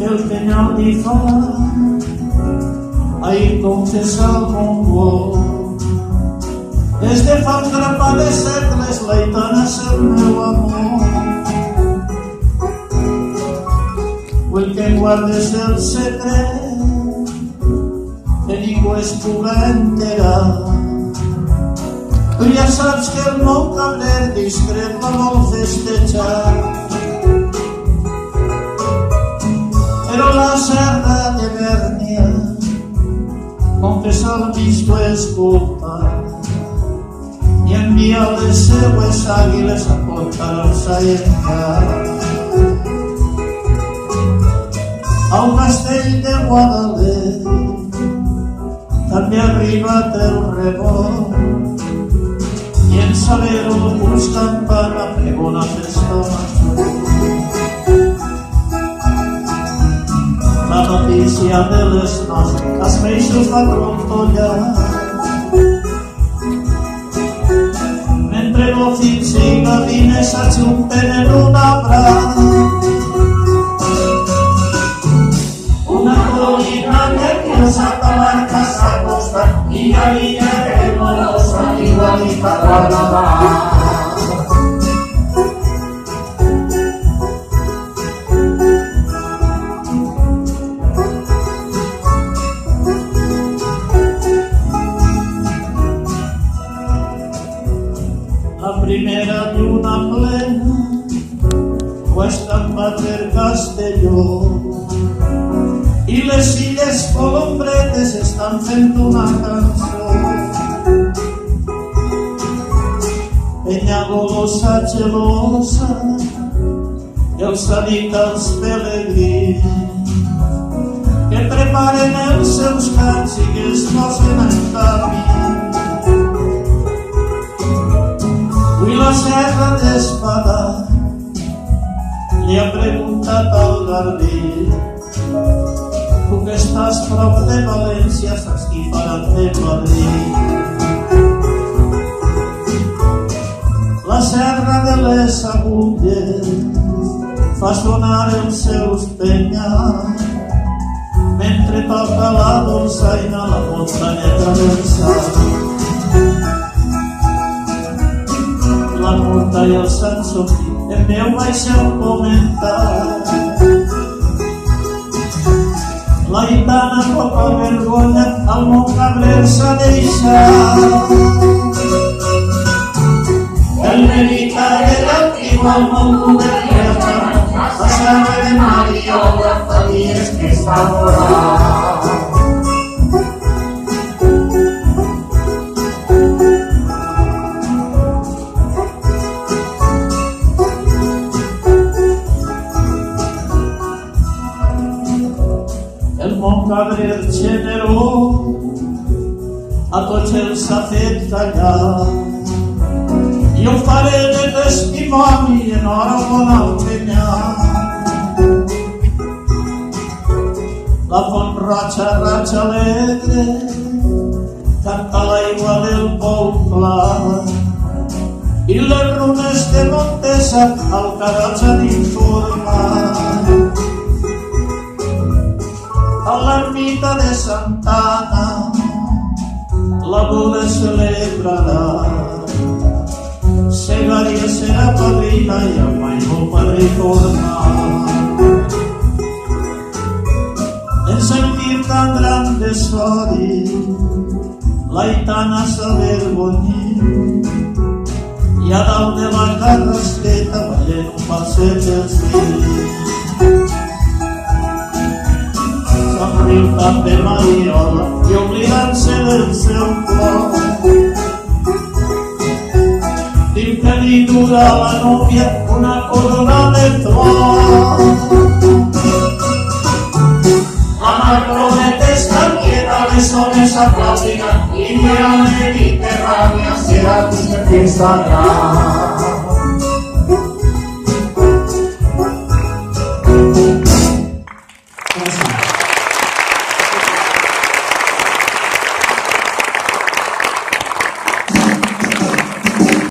el peñal dijo ahí confessar mon bo. Des de fa un grapat de segles l'Aitana és el meu amor. Vull que guardes el secret que ningú es puga enterar. Tu ja saps que el meu cabrer discret la vol festejar, però la serra de Bèrnia confessa el bisbe escolta i envia les seues àguiles a portar-los a encar al castell de Guadalet. També ha arribat el rebot i en saber-ho uns campana pregona festa major. La notícia de les nostres els peixos va trontollar mentre bofins i gavines s'ajunten en una brada. Una colina nerviosa tabarca s'acosta i la vinya tremolosa igualita a Nadal. La primera lluna plena ho escampa per Castelló i les illes colombretes estan fent una cançó. Penyagolosa gelosa els ha dit als pelegrins que preparen els seus cants i que es posen en camí. Avui la serra d'Espada li ha preguntat al Garbí: tu que estàs prop de València, saps qui faran de padrí? La serra de les Agulles fa sonar els seus penyals mentre toca la dolçaina la muntanya traversada. La Murta i el Sansofí en veu baixa un comentar. L'Aitana poca vergonya al mon cabrer s'ha deixat. El meditar de l'antigu al mon governa la serra de Mariola fa dies que està morat. El mon cabrer generós a tots els ha fet callar i ho faré de testimoni en hora bona al penyal. La font roja raja alegre canta l'aigua del pou clar i les runes de Montesa al Carroig han informat. A l'ermita de Santa Anna la boda celebrarà. Segaria serà padrina i el mai vol padrí tornar. En sentir tan gran desori l'Aitana s'avergonyí i a dalt de la carrasqueta ballen un passeig dels fills. Riu també Mariola i oblidant-se del seu plor diu que li dura a la núvia una corona de flor. La mar promete estar quieta, les ones aplaudiran i que la Mediterrània serà fins que fins